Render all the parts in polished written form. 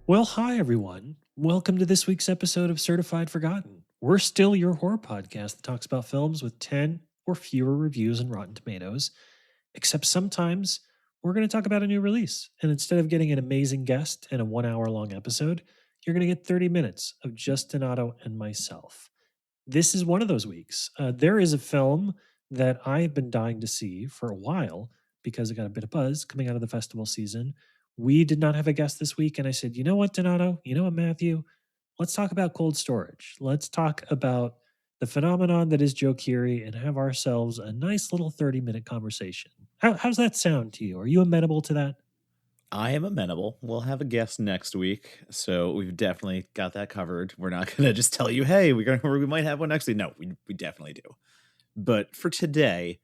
Well, hi, everyone. Welcome to this week's episode of Certified Forgotten. We're still your horror podcast that talks about films with 10 or fewer reviews on Rotten Tomatoes, except sometimes we're going to talk about a new release. And instead of getting an amazing guest and a 1 hour long episode, you're going to get 30 minutes of just Donato and myself. This is one of those weeks. There is a film that I've been dying to see for a while because it got a bit of buzz coming out of the festival season. We did not have a guest this week, and I said, you know what, Donato? You know what, Matthew? Let's talk about cold storage. Let's talk about the phenomenon that is Joe Keery and have ourselves a nice little 30-minute conversation. How's that sound to you? Are you amenable to that? I am amenable. We'll have a guest next week, so we've definitely got that covered. We're not going to just tell you, "Hey, we might have one next week." No, we definitely do. But for today,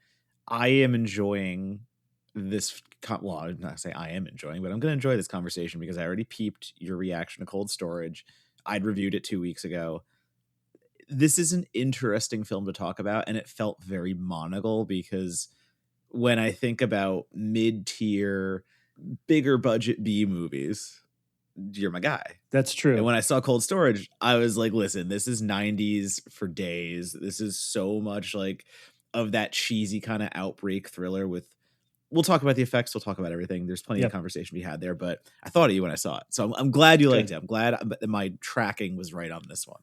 I am enjoying this. Well, I'm not gonna say I am enjoying, but I'm going to enjoy this conversation because I already peeped your reaction to Cold Storage. I'd reviewed it 2 weeks ago. This is an interesting film to talk about, and it felt very monocle because when I think about mid-tier, bigger budget B movies, you're my guy. That's And true. when I saw Cold Storage, I was like, listen, this is 90s for days. This is so much like of that cheesy kind of outbreak thriller with we'll talk about the effects, we'll talk about everything. There's plenty of Yep. conversation to be had there, but I thought of you when I saw it. So I'm glad you liked Good. it. I'm glad that my tracking was right on this one.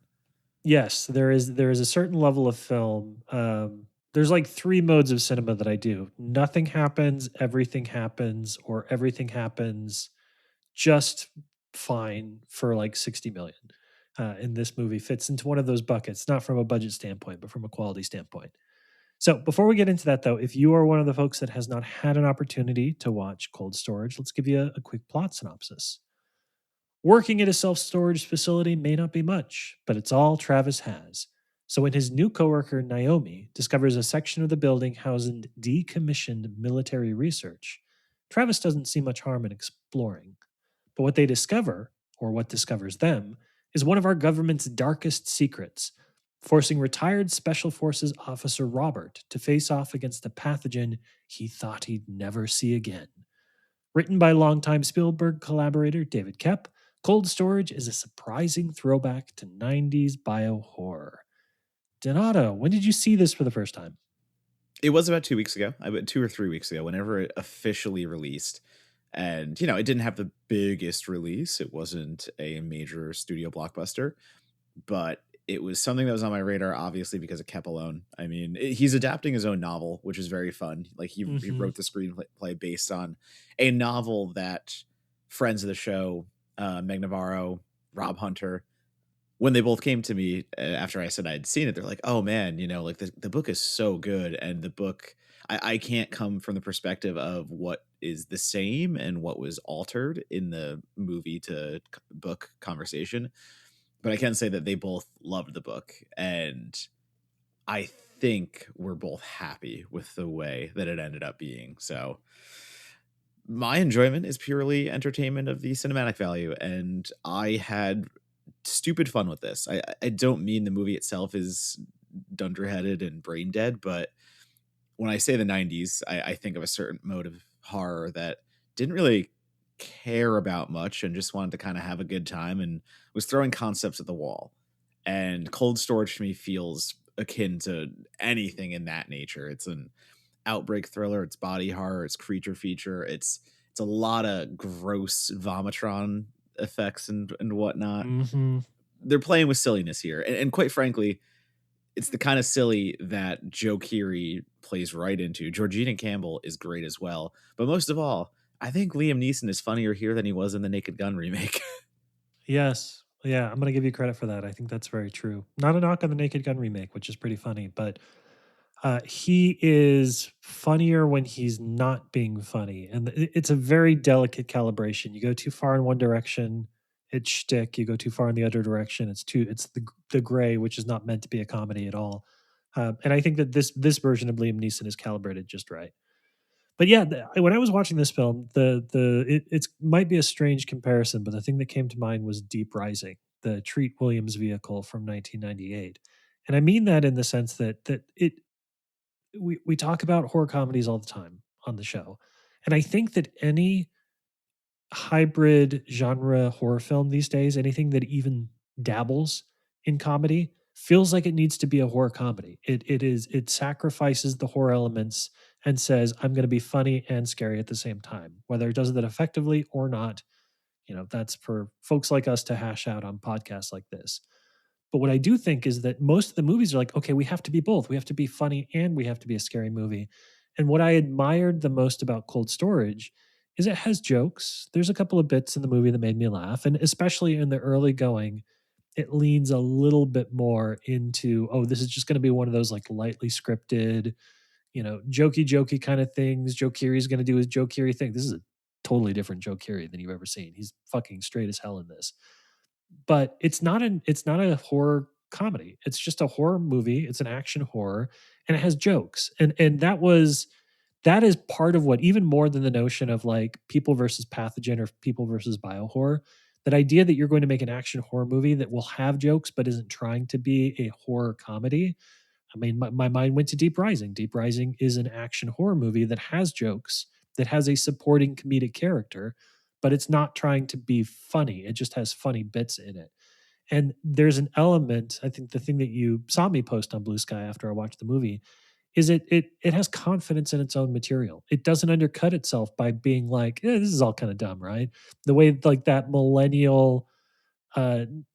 Yes, there is a certain level of film. There's like three modes of cinema that I do. Nothing happens, everything happens, or everything happens just fine for like 60 million. And this movie fits into one of those buckets, not from a budget standpoint, but from a quality standpoint. So before we get into that, though, if you are one of the folks that has not had an opportunity to watch Cold Storage, let's give you a quick plot synopsis. Working at a self storage facility may not be much, but it's all Travis has. So when his new coworker, Naomi, discovers a section of the building housing decommissioned military research, Travis doesn't see much harm in exploring. But what they discover, or what discovers them, is one of our government's darkest secrets, forcing retired Special Forces Officer Robert to face off against a pathogen he thought he'd never see again. Written by longtime Spielberg collaborator David Koepp, Cold Storage is a surprising throwback to 90s bio-horror. Donato, when did you see this for the first time? It was about 2 weeks ago. I bet 2 or 3 weeks ago, whenever it officially released. And, it didn't have the biggest release. It wasn't a major studio blockbuster, but it was something that was on my radar, obviously, because of Kep alone. I mean, he's adapting his own novel, which is very fun. Like, he Mm-hmm. wrote the screenplay based on a novel that friends of the show, Meg Navarro, Rob Hunter, when they both came to me after I said I'd seen it, they're like, "Oh man, like the book is so good," and the book I can't come from the perspective of what is the same and what was altered in the movie to book conversation, but I can say that they both loved the book, and I think we're both happy with the way that it ended up being. So my enjoyment is purely entertainment of the cinematic value, and I had stupid fun with this. I don't mean the movie itself is dunderheaded and brain dead, but when I say the 90s, I think of a certain mode of horror that didn't really care about much and just wanted to kind of have a good time and was throwing concepts at the wall. And Cold Storage to me feels akin to anything in that nature. It's an outbreak thriller, it's body horror, it's creature feature, it's a lot of gross vomitron effects and whatnot. Mm-hmm. They're playing with silliness here. And quite frankly, it's the kind of silly that Joe Keery plays right into. Georgina Campbell is great as well. But most of all, I think Liam Neeson is funnier here than he was in the Naked Gun remake. Yes. Yeah, I'm going to give you credit for that. I think that's very true. Not a knock on the Naked Gun remake, which is pretty funny, but he is funnier when he's not being funny. And it's a very delicate calibration. You go too far in one direction, it's shtick. You go too far in the other direction, it's the gray, which is not meant to be a comedy at all. And I think that this version of Liam Neeson is calibrated just right. But yeah, when I was watching this film, it's might be a strange comparison, but the thing that came to mind was Deep Rising, the Treat Williams vehicle from 1998, and I mean that in the sense that we talk about horror comedies all the time on the show, and I think that any hybrid genre horror film these days, anything that even dabbles in comedy, feels like it needs to be a horror comedy. It sacrifices the horror elements and says, I'm going to be funny and scary at the same time. Whether it does that effectively or not, that's for folks like us to hash out on podcasts like this. But what I do think is that most of the movies are like, okay, we have to be both. We have to be funny and we have to be a scary movie. And what I admired the most about Cold Storage is it has jokes. There's a couple of bits in the movie that made me laugh. And especially in the early going, it leans a little bit more into, oh, this is just going to be one of those like lightly scripted, jokey kind of things. Joe Keery's going to do his Joe Keery thing. This is a totally different Joe Keery than you've ever seen. He's fucking straight as hell in this. But it's not a horror comedy. It's just a horror movie. It's an action horror and it has jokes. And that is part of what, even more than the notion of like people versus pathogen or people versus biohorror, that idea that you're going to make an action horror movie that will have jokes but isn't trying to be a horror comedy. I mean, my mind went to Deep Rising. Deep Rising is an action horror movie that has jokes, that has a supporting comedic character, but it's not trying to be funny. It just has funny bits in it. And there's an element, I think the thing that you saw me post on Blue Sky after I watched the movie is it has confidence in its own material. It doesn't undercut itself by being like, this is all kind of dumb, right? The way like that millennial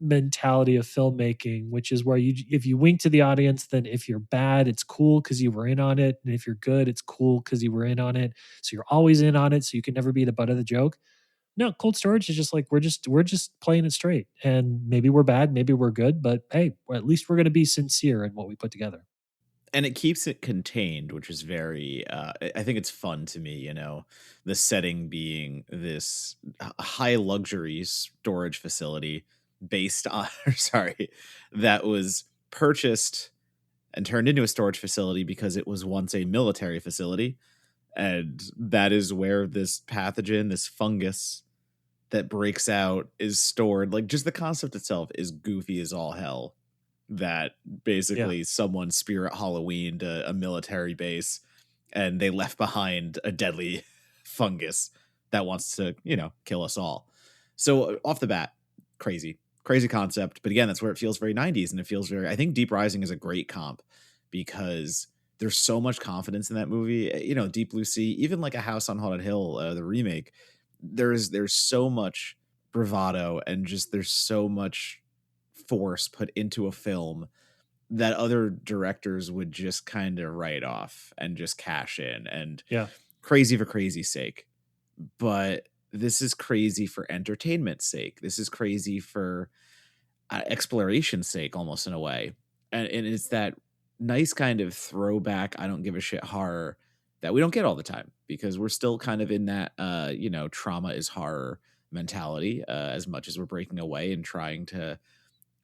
mentality of filmmaking, which is where if you wink to the audience, then if you're bad, it's cool because you were in on it, and if you're good, it's cool because you were in on it. So you're always in on it, so you can never be the butt of the joke. No, Cold Storage is just like we're just playing it straight, and maybe we're bad, maybe we're good, but hey, at least we're going to be sincere in what we put together. And it keeps it contained, which is very I think it's fun to me, the setting being this high luxury storage facility based on sorry, that was purchased and turned into a storage facility because it was once a military facility, and that is where this pathogen, this fungus that breaks out, is stored. Like, just the concept itself is goofy as all hell, that Yeah, basically someone spirit Halloweened a military base and they left behind a deadly fungus that wants to, kill us all. So off the bat, crazy concept. But again, that's where it feels very 90s, and it feels very, I think Deep Rising is a great comp because there's so much confidence in that movie. Deep Blue Sea, even like A House on Haunted Hill, the remake, there's so much bravado and just there's so much force put into a film that other directors would just kind of write off and just cash in, and yeah, crazy for crazy's sake. But this is crazy for entertainment's sake. This is crazy for exploration's sake, almost in a way. And it's that nice kind of throwback, I don't give a shit horror that we don't get all the time because we're still kind of in that, trauma is horror mentality, as much as we're breaking away and trying to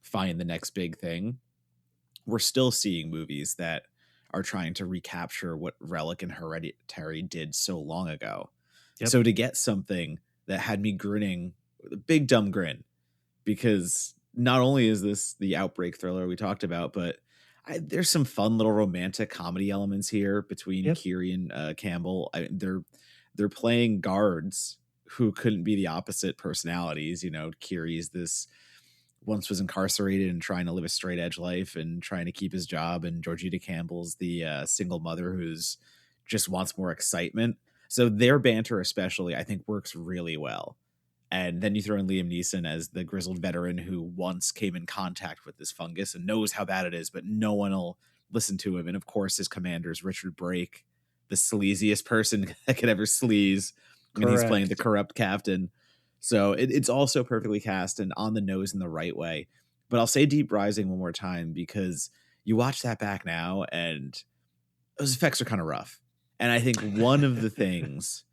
find the next big thing. We're still seeing movies that are trying to recapture what Relic and Hereditary did so long ago. yep, So to get something that had me grinning with a big dumb grin, because not only is this the outbreak thriller we talked about, but there's some fun little romantic comedy elements here between yep, Kiri and Campbell. They're playing guards who couldn't be the opposite personalities. Kiri's this once was incarcerated and trying to live a straight edge life and trying to keep his job, and Georgina Campbell's the single mother who's just wants more excitement. So their banter especially, I think, works really well. And then you throw in Liam Neeson as the grizzled veteran who once came in contact with this fungus and knows how bad it is, but no one will listen to him. And of course, his commander is Richard Brake, the sleaziest person that could ever sleaze. And he's playing the correct. corrupt captain. So it's also perfectly cast and on the nose in the right way. But I'll say Deep Rising one more time because you watch that back now and those effects are kind of rough. And I think one of the things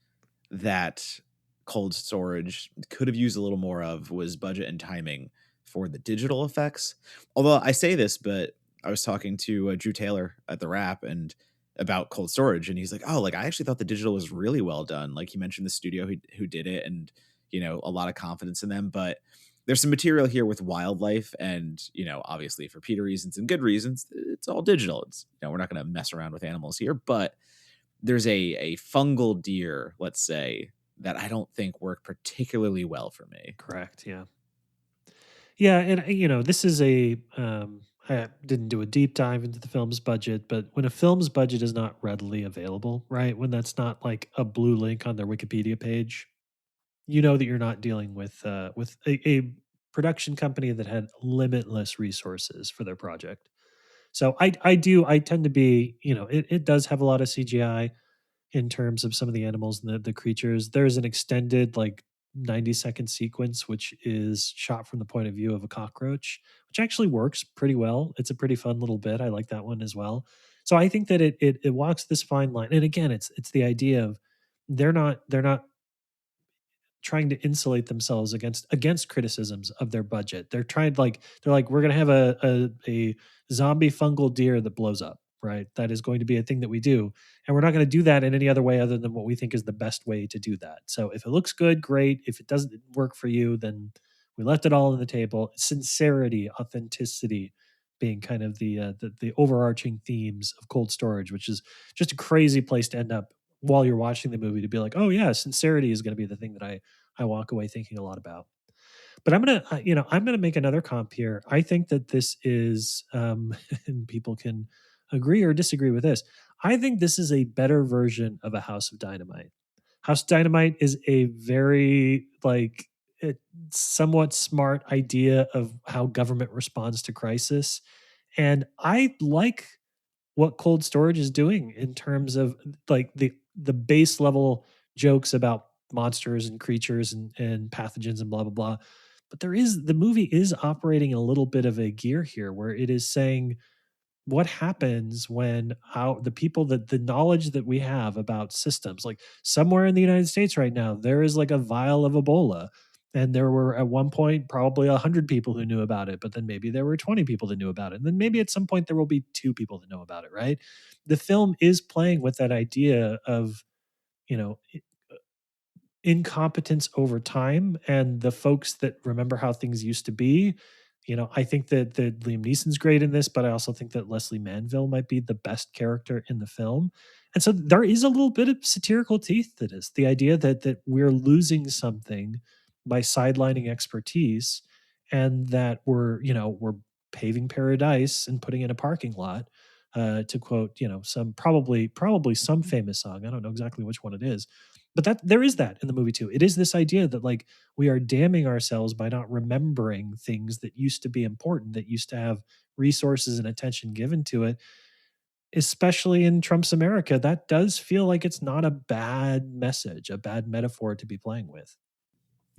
that Cold Storage could have used a little more of was budget and timing for the digital effects. Although I say this, but I was talking to Drew Taylor at the Wrap and about Cold Storage, and he's like, "Oh, like I actually thought the digital was really well done." Like he mentioned the studio who did it, and a lot of confidence in them. But there's some material here with wildlife, and obviously for PETA reasons and good reasons, it's all digital. It's we're not going to mess around with animals here, but there's a fungal deer, let's say, that I don't think work particularly well for me. Correct. Yeah. Yeah, and this is I didn't do a deep dive into the film's budget, but when a film's budget is not readily available, right? When that's not like a blue link on their Wikipedia page, you know that you're not dealing with a production company that had limitless resources for their project. So I tend to be, it does have a lot of CGI in terms of some of the animals and the creatures. There's an extended like 90-second sequence which is shot from the point of view of a cockroach, which actually works pretty well. It's a pretty fun little bit. I like that one as well. So I think that it walks this fine line. And again, it's the idea of they're not trying to insulate themselves against criticisms of their budget. They're like we're going to have a zombie fungal deer that blows up, right? That is going to be a thing that we do, and we're not going to do that in any other way other than what we think is the best way to do that. So if it looks good, great. If it doesn't work for you, then we left it all on the table. Sincerity, authenticity being kind of the overarching themes of Cold Storage, which is just a crazy place to end up while you're watching the movie, to be like, oh yeah, sincerity is going to be the thing that I walk away thinking a lot about. But I'm gonna make another comp here. I think that this is, and people can agree or disagree with this. I think this is a better version of a House of Dynamite. House of Dynamite is a very somewhat smart idea of how government responds to crisis, and I like what Cold Storage is doing in terms of like the base level jokes about monsters and creatures and pathogens and blah blah blah. But the movie is operating a little bit of a gear here where it is saying what happens when the people that the knowledge that we have about systems, like somewhere in the United States right now there is like a vial of Ebola, and there were at one point probably 100 people who knew about it, but then maybe there were 20 people that knew about it, and then maybe at some point there will be 2 people that know about it, right? The film is playing with that idea of, you know incompetence over time, and the folks that remember how things used to be. I think that Liam Neeson's great in this, but I also think that Leslie Manville might be the best character in the film. And so there is a little bit of satirical teeth to this. The idea that we're losing something by sidelining expertise, and that we're paving paradise and putting in a parking lot, to quote, some probably some famous song. I don't know exactly which one it is, but that there is that in the movie too. It is this idea that like we are damning ourselves by not remembering things that used to be important, that used to have resources and attention given to it. Especially in Trump's America, that does feel like it's not a bad message, a bad metaphor to be playing with.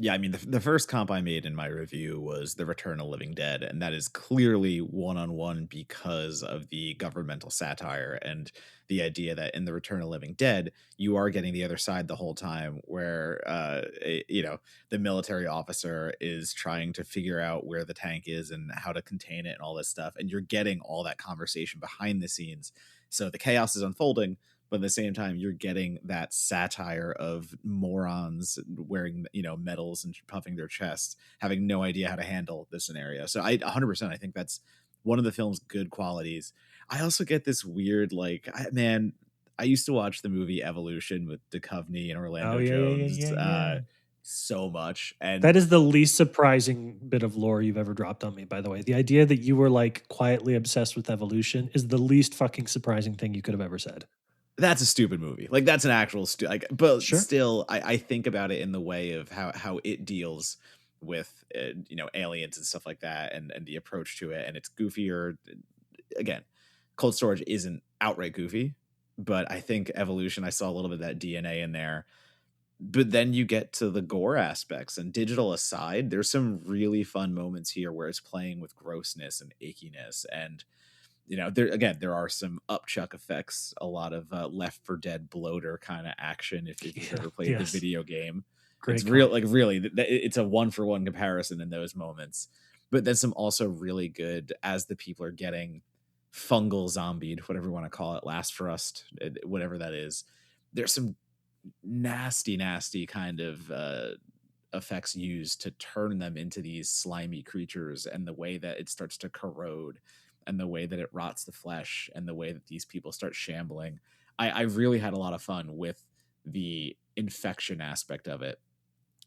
Yeah, I mean, the first comp I made in my review was The Return of Living Dead, and that is clearly one-on-one because of the governmental satire and the idea that in The Return of Living Dead, you are getting the other side the whole time, where the military officer is trying to figure out where the tank is and how to contain it and all this stuff, and you're getting all that conversation behind the scenes. So the chaos is unfolding, but at the same time you're getting that satire of morons wearing medals and puffing their chests, having no idea how to handle the scenario. So I 100%, I think that's one of the film's good qualities. I also get this weird I used to watch the movie Evolution with Duchovny and Oh Orlando yeah, yeah, Jones yeah, yeah, yeah. so much, and That is the least surprising bit of lore you've ever dropped on me, by the way. The idea that you were like quietly obsessed with evolution is the least fucking surprising thing you could have ever said. that's a stupid movie. Like that's an actual but Sure. still, I think about it in the way of how it deals with aliens and stuff like that, and the approach to it, and it's goofier. Again, Cold Storage isn't outright goofy, but I think Evolution, I saw a little bit of that DNA in there. But then you get to the gore aspects, and digital aside, there's some really fun moments here where it's playing with grossness and ickiness, and there are some upchuck effects, a lot of Left for Dead bloater kind of action. If you've Yeah. ever played the Yes. video game, it's Great real, call. like really, it's a 1-for-1 comparison in those moments. But then some also really good as the people are getting fungal zombied, whatever you want to call it, last for us, whatever that is. There's some nasty, nasty kind of effects used to turn them into these slimy creatures, and the way that it starts to corrode, and the way that it rots the flesh, and the way that these people start shambling. I really had a lot of fun with the infection aspect of it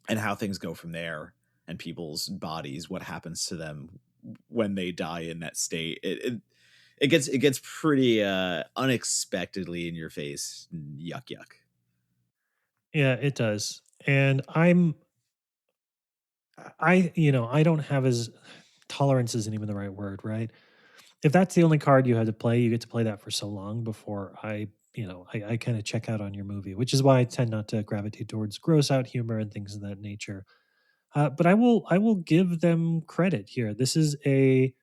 and how things go from there, and people's bodies, what happens to them when they die in that state. It gets pretty unexpectedly in your face. Yuck yuck. Yeah, it does. And I don't have as tolerance isn't even the right word, right? If that's the only card you had to play, you get to play that for so long before I kind of check out on your movie, which is why I tend not to gravitate towards gross out humor and things of that nature. But I will give them credit here. This is a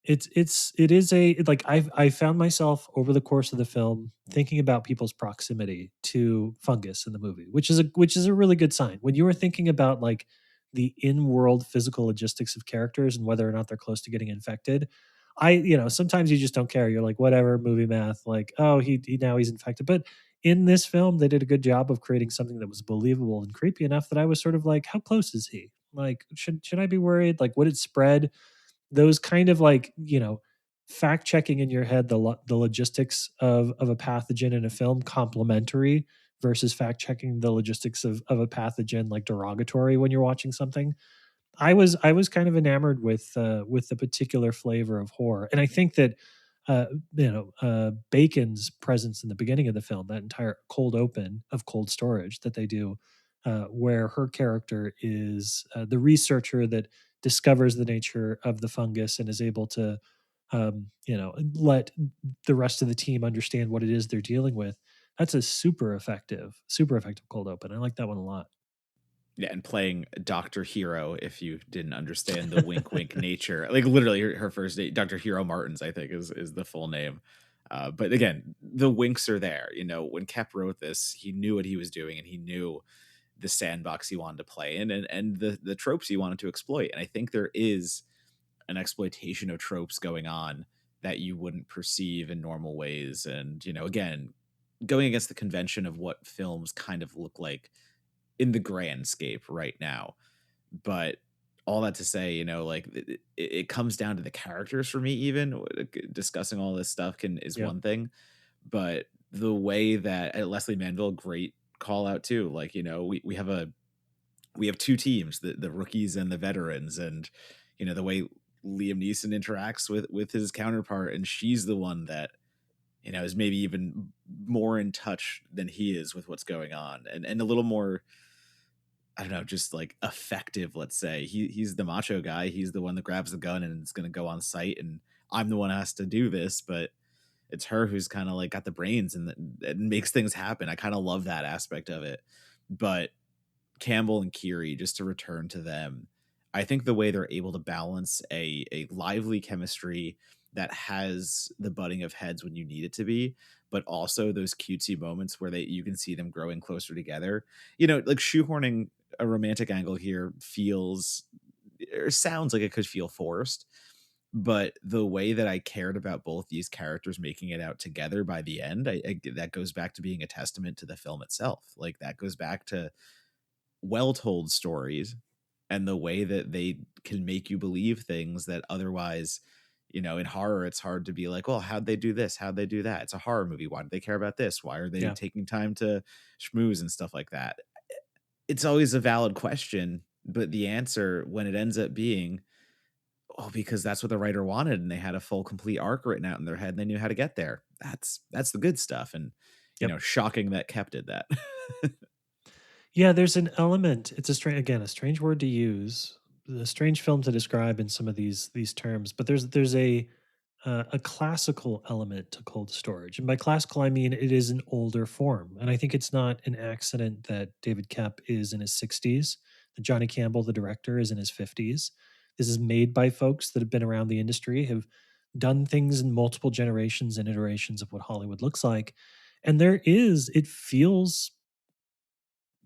it is a like I found myself over the course of the film thinking about people's proximity to fungus in the movie, which is a really good sign. When you were thinking about like the in-world physical logistics of characters and whether or not they're close to getting infected, sometimes you just don't care. You're like, whatever, movie math, like, oh, he now he's infected. But in this film, they did a good job of creating something that was believable and creepy enough that I was sort of like, how close is he? Like, should I be worried? Like, would it spread? Those kind of like fact checking in your head the logistics of a pathogen in a film complementary versus fact checking the logistics of a pathogen like derogatory when you're watching something. I was kind of enamored with the particular flavor of horror, and I think that Bacon's presence in the beginning of the film, that entire cold open of Cold Storage that they do, where her character is the researcher that discovers the nature of the fungus and is able to let the rest of the team understand what it is they're dealing with. That's a super effective cold open. I like that one a lot. Yeah, and playing Dr. Hero, if you didn't understand the wink wink nature. Like literally her first name, Dr. Hero Martins, I think is the full name. But again, the winks are there. When Koepp wrote this, he knew what he was doing, and he knew the sandbox he wanted to play in, and the tropes he wanted to exploit. And I think there is an exploitation of tropes going on that you wouldn't perceive in normal ways. And, again, going against the convention of what films kind of look like in the grand scape right now. But all that to say, like it comes down to the characters for me. Even discussing all this stuff is Yeah. one thing, but the way that Leslie Manville, great call out too. Like, we have two teams, the rookies and the veterans, and the way Liam Neeson interacts with his counterpart, and she's the one that is maybe even more in touch than he is with what's going on, and a little more, I don't know, just like effective. Let's say he's the macho guy. He's the one that grabs the gun and is going to go on site, and I'm the one who has to do this. But it's her who's kind of like got the brains and makes things happen. I kind of love that aspect of it. But Campbell and Kiri, just to return to them, I think the way they're able to balance a lively chemistry that has the butting of heads when you need it to be, but also those cutesy moments where you can see them growing closer together. Like shoehorning a romantic angle here feels or sounds like it could feel forced, but the way that I cared about both these characters making it out together by the end, that goes back to being a testament to the film itself. Like that goes back to well told stories and the way that they can make you believe things that otherwise, in horror, it's hard to be like, well, how'd they do this? How'd they do that? It's a horror movie. Why do they care about this? Why are they Yeah. taking time to schmooze and stuff like that? It's always a valid question, but the answer when it ends up being, oh, because that's what the writer wanted and they had a full complete arc written out in their head and they knew how to get there. That's the good stuff. And, Yep. shocking that Koepp did that. Yeah, there's an element. It's a strange word to use, a strange film to describe in some of these terms. But there's a classical element to cold storage, and by classical I mean it is an older form. And I think it's not an accident that David Koepp is in his 60s, that Johnny Campbell, the director, is in his 50s. This is made by folks that have been around the industry, have done things in multiple generations and iterations of what Hollywood looks like. And it feels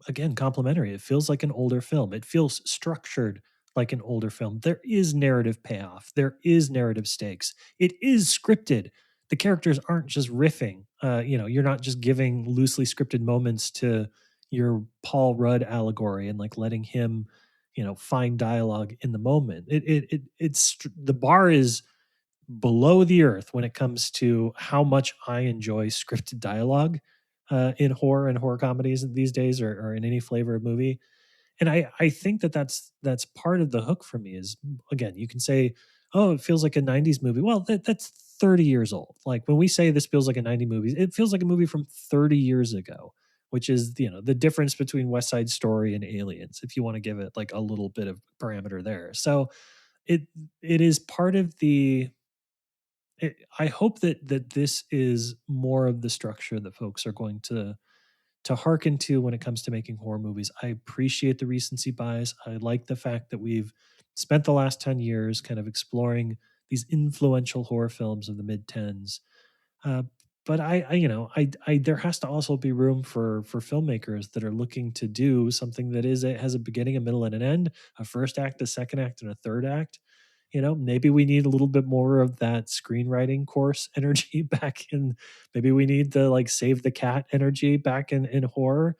again complimentary. It feels like an older film. It feels structured like an older film. There is narrative payoff. There is narrative stakes. It is scripted. The characters aren't just riffing. You're not just giving loosely scripted moments to your Paul Rudd allegory and like letting him, find dialogue in the moment. It's the bar is below the earth when it comes to how much I enjoy scripted dialogue in horror and horror comedies these days, or in any flavor of movie. And I think that that's part of the hook for me is, again, you can say, oh, it feels like a 90s movie. Well, that's 30 years old. Like when we say this feels like a 90 movie, it feels like a movie from 30 years ago, which is, the difference between West Side Story and Aliens, if you want to give it like a little bit of parameter there. So it it is part of I hope that this is more of the structure that folks are going to hearken to when it comes to making horror movies. I appreciate the recency bias. I like the fact that we've spent the last 10 years kind of exploring these influential horror films of the mid 10s. Uh, but there has to also be room for filmmakers that are looking to do something that has a beginning, a middle, and an end, a first act, a second act, and a third act. Maybe we need a little bit more of that screenwriting course energy back in. Maybe we need the like save the cat energy back in horror.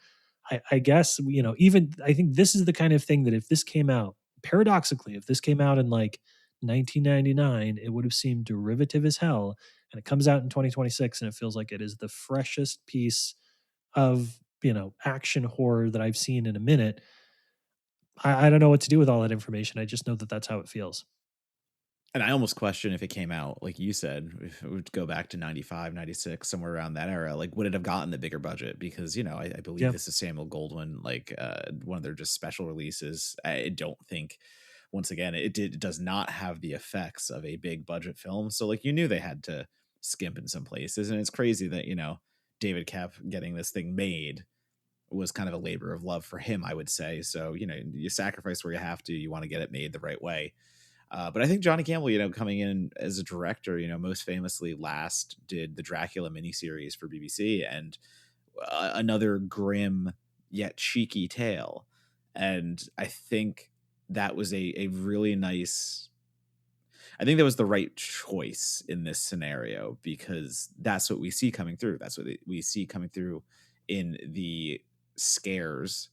I guess, even I think this is the kind of thing that if this came out, paradoxically, if this came out in like 1999, it would have seemed derivative as hell, and it comes out in 2026 and it feels like it is the freshest piece of action horror that I've seen in a minute. I don't know what to do with all that information. I just know that that's how it feels. And I almost question if it came out, like you said, if it would go back to 95, 96, somewhere around that era, like would it have gotten the bigger budget? Because, I believe Yeah. this is Samuel Goldwyn, like one of their just special releases. I don't think, once again, it does not have the effects of a big budget film. So like you knew they had to skimp in some places. And it's crazy that, David Koepp getting this thing made was kind of a labor of love for him, I would say. So, you sacrifice where you have to, you want to get it made the right way. But I think Johnny Campbell, coming in as a director, most famously last did the Dracula miniseries for BBC, and another grim yet cheeky tale. And I think that was a really nice. I think that was the right choice in this scenario because that's what we see coming through. That's what we see coming through in the scares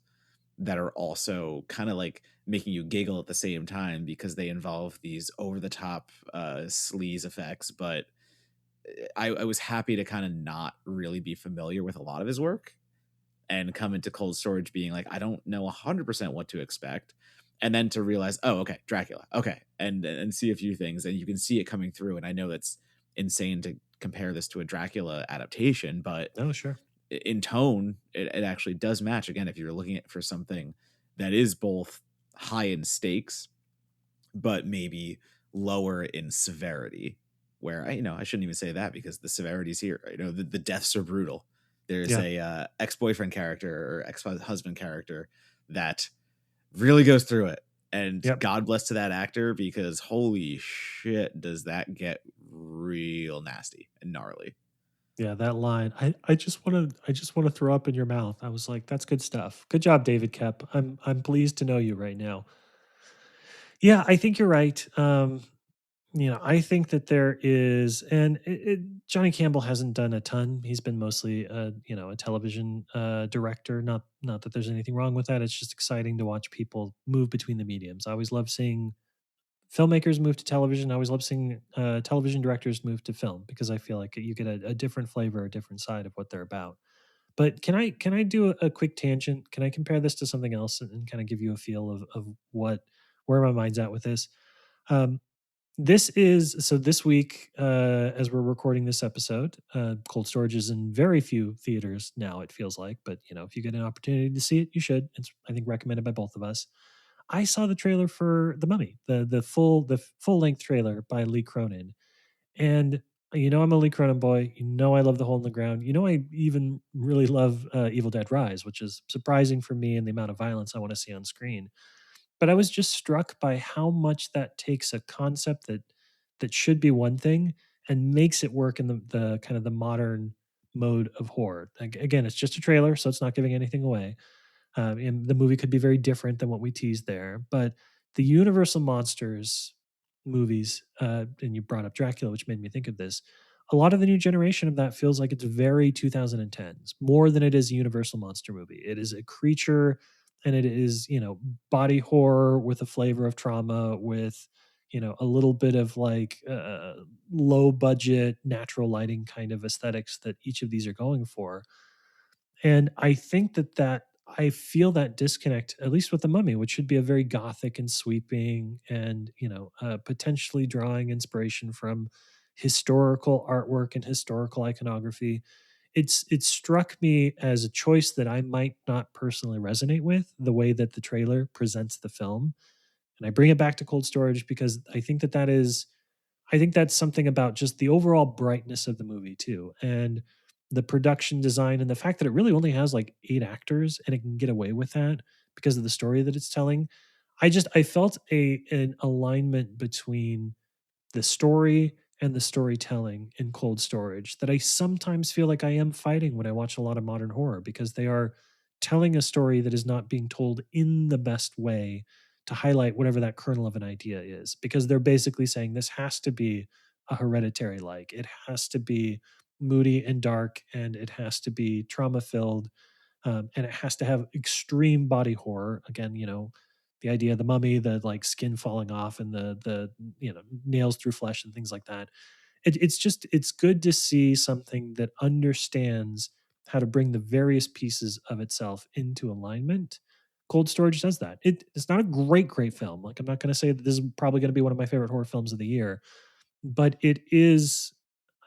that are also kind of like making you giggle at the same time because they involve these over the top sleaze effects. But I was happy to kind of not really be familiar with a lot of his work and come into Cold Storage being like, I don't know 100% what to expect. And then to realize, oh, okay, Dracula. Okay. And see a few things and you can see it coming through. And I know that's insane to compare this to a Dracula adaptation, but Oh, sure. in tone, it actually does match. Again, if you're looking at for something that is both high in stakes, but maybe lower in severity, where I shouldn't even say that because the severity's here. The deaths are brutal. There's Yeah. a ex-boyfriend character or ex-husband character that really goes through it. And Yep. God bless to that actor because holy shit, does that get real nasty and gnarly. Yeah, that line. I just want to throw up in your mouth. I was like, that's good stuff. Good job, David Koepp. I'm pleased to know you right now. Yeah, I think you're right. I think that there is, and Johnny Campbell hasn't done a ton. He's been mostly a television director. Not that there's anything wrong with that. It's just exciting to watch people move between the mediums. I always love seeing filmmakers move to television. I always love seeing television directors move to film because I feel like you get a different flavor, a different side of what they're about. But can I do a quick tangent? Can I compare this to something else and kind of give you a feel of where my mind's at with this? Um, this week, as we're recording this episode, Cold Storage is in very few theaters now. It feels like, but if you get an opportunity to see it, you should. It's, I think, recommended by both of us. I saw the trailer for The Mummy, the full length trailer by Lee Cronin, and I'm a Lee Cronin boy. I love The Hole in the Ground. I even really love Evil Dead Rise, which is surprising for me in the amount of violence I want to see on screen. But I was just struck by how much that takes a concept that should be one thing and makes it work in the kind of the modern mode of horror. Again, it's just a trailer, so it's not giving anything away. And the movie could be very different than what we teased there. But the Universal Monsters movies, and you brought up Dracula, which made me think of this. A lot of the new generation of that feels like it's very 2010s, more than it is a Universal Monster movie. It is a creature, and it is body horror with a flavor of trauma, with a little bit of like low budget natural lighting kind of aesthetics that each of these are going for. And I think that I feel that disconnect, at least with The Mummy, which should be a very gothic and sweeping and, potentially drawing inspiration from historical artwork and historical iconography. It struck me as a choice that I might not personally resonate with, the way that the trailer presents the film. And I bring it back to Cold Storage because I think that's something about just the overall brightness of the movie too, and the production design, and the fact that it really only has like 8 actors and it can get away with that because of the story that it's telling. I felt a an alignment between the story and the storytelling in Cold Storage that I sometimes feel like I am fighting when I watch a lot of modern horror, because they are telling a story that is not being told in the best way to highlight whatever that kernel of an idea is, because they're basically saying this has to be a Hereditary, like it has to be moody and dark, and it has to be trauma filled, and it has to have extreme body horror. Again, the idea of the mummy, the like skin falling off, and the nails through flesh and things like that. It's good to see something that understands how to bring the various pieces of itself into alignment. Cold Storage does that. It's not a great film. Like, I'm not going to say that this is probably going to be one of my favorite horror films of the year, but it is.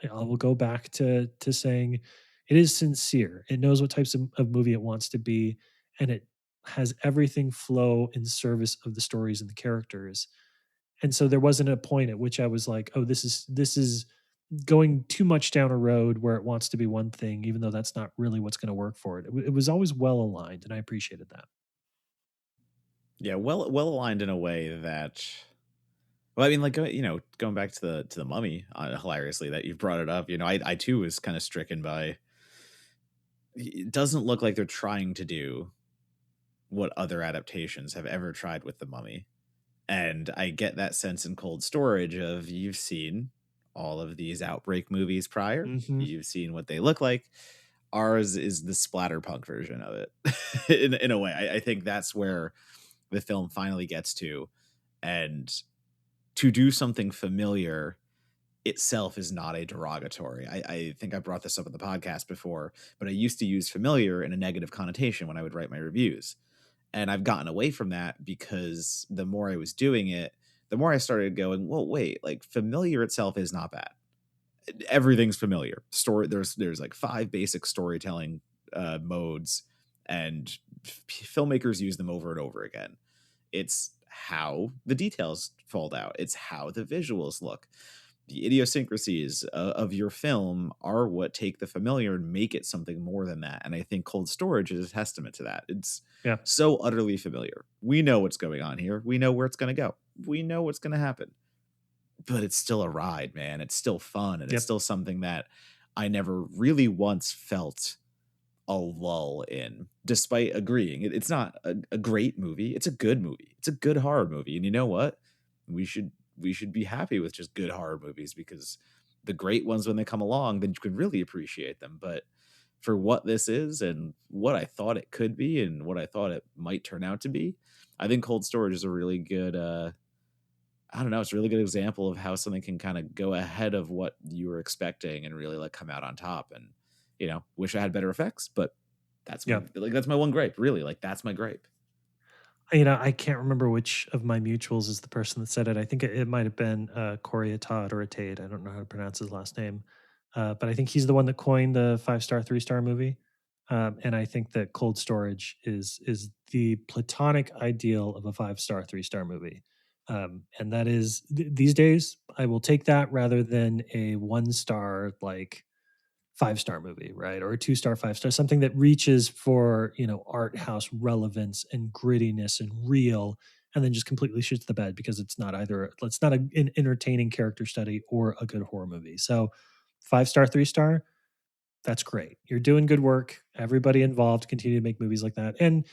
I will go back to saying it is sincere. It knows what types of movie it wants to be, and it has everything flow in service of the stories and the characters. And so there wasn't a point at which I was like, "Oh, this is going too much down a road where it wants to be one thing, even though that's not really what's going to work for it." It was always well aligned, and I appreciated that. Yeah, well aligned in a way that, well, I mean, like, going back to the Mummy, hilariously that you brought it up. I too was kind of stricken by. It doesn't look like they're trying to do what other adaptations have ever tried with the Mummy, and I get that sense in Cold Storage of, you've seen all of these Outbreak movies prior, Mhm. you've seen what they look like. Ours is the splatterpunk version of it, in a way. I think that's where the film finally gets to, and to do something familiar itself is not a derogatory. I think I brought this up in the podcast before, but I used to use familiar in a negative connotation when I would write my reviews. And I've gotten away from that because the more I was doing it, the more I started going, well, wait, like, familiar itself is not bad. Everything's familiar. Story, there's like 5 basic storytelling modes, and filmmakers use them over and over again. It's how the details fold out. It's how the visuals look. The idiosyncrasies of your film are what take the familiar and make it something more than that. And I think Cold Storage is a testament to that. It's Yeah. so utterly familiar. We know what's going on here. We know where it's going to go. We know what's going to happen. But it's still a ride, man. It's still fun. And it's Yep. still something that I never really once felt a lull in, despite agreeing. It's not a great movie. It's a good movie. It's a good horror movie. And you know what? We should we should be happy with just good horror movies, because the great ones, when they come along, then you can really appreciate them. But for what this is and what I thought it could be and what I thought it might turn out to be, I think Cold Storage is a really good I don't know, it's a really good example of how something can kind of go ahead of what you were expecting and really like come out on top. And wish I had better effects, but Yeah. that's my one gripe, really. Like, that's my gripe. I can't remember which of my mutuals is the person that said it. I think it might have been Corey Atad or Atade. I don't know how to pronounce his last name, but I think he's the one that coined the 5-star, 3-star movie. And I think that Cold Storage is the platonic ideal of a 5-star, 3-star movie. And that is these days I will take that rather than a 1-star, like 5-star movie, right? Or a 2-star, 5-star, something that reaches for, art house relevance and grittiness and real, and then just completely shoots the bed because it's not an entertaining character study or a good horror movie. So 5-star, 3-star, that's great. You're doing good work. Everybody involved continue to make movies like that. And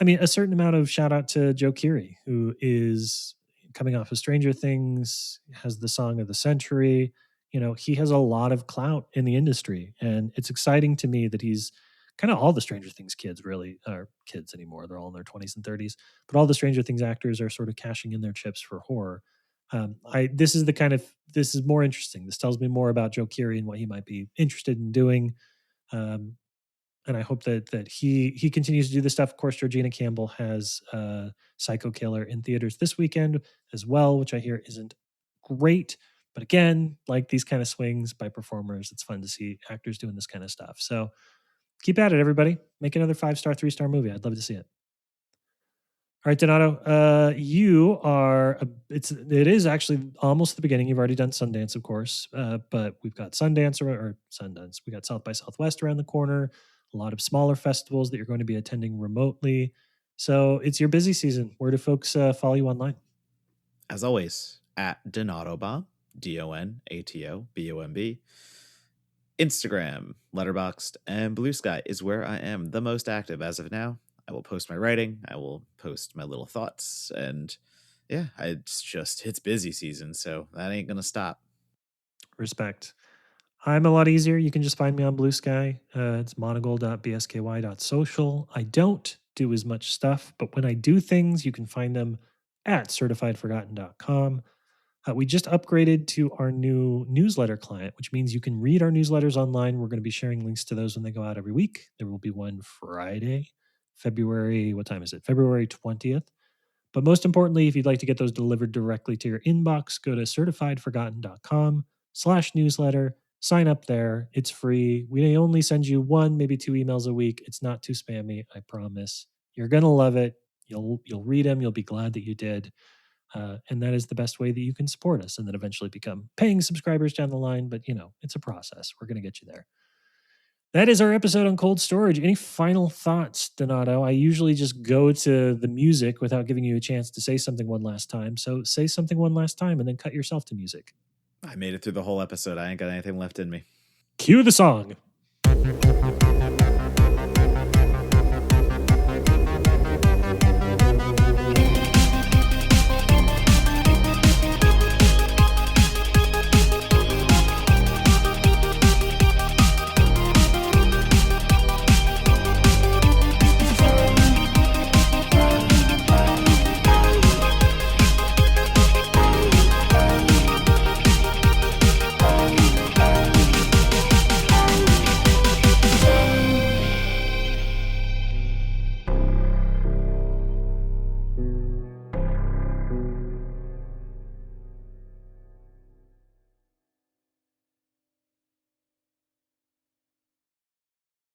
I mean, a certain amount of shout out to Joe Keery, who is coming off of Stranger Things, has the song of the century. He has a lot of clout in the industry. And it's exciting to me that he's kind of all the Stranger Things kids really are kids anymore. They're all in their 20s and 30s. But all the Stranger Things actors are sort of cashing in their chips for horror. This is more interesting. This tells me more about Joe Keery and what he might be interested in doing. Um, and I hope that he continues to do this stuff. Of course, Georgina Campbell has Psycho Killer in theaters this weekend as well, which I hear isn't great. But again, like these kind of swings by performers, it's fun to see actors doing this kind of stuff. So keep at it, everybody. Make another 5-star, 3-star movie. I'd love to see it. All right, Donato, you are, it is actually almost the beginning. You've already done Sundance, of course, but we've got Sundance or Sundance. We got South by Southwest around the corner, a lot of smaller festivals that you're going to be attending remotely. So it's your busy season. Where do folks follow you online? As always, at Donatobomb, DONATOBOMB. Instagram, Letterboxd, and Blue Sky is where I am the most active as of now. I will post my writing. I will post my little thoughts. And yeah, it's busy season, so that ain't going to stop. Respect. I'm a lot easier. You can just find me on Blue Sky. It's monogold.bsky.social. I don't do as much stuff, but when I do things, you can find them at certifiedforgotten.com. We just upgraded to our new newsletter client, which means you can read our newsletters online. We're going to be sharing links to those when they go out every week. There will be one Friday, what time is it? February 20th. But most importantly, if you'd like to get those delivered directly to your inbox, go to certifiedforgotten.com/newsletter. Sign up there. It's free. We may only send you 1, maybe 2 emails a week. It's not too spammy, I promise. You're going to love it. You'll read them. You'll be glad that you did. And that is the best way that you can support us and then eventually become paying subscribers down the line. But, it's a process. We're going to get you there. That is our episode on cold storage. Any final thoughts, Donato? I usually just go to the music without giving you a chance to say something one last time. So say something one last time and then cut yourself to music. I made it through the whole episode. I ain't got anything left in me. Cue the song.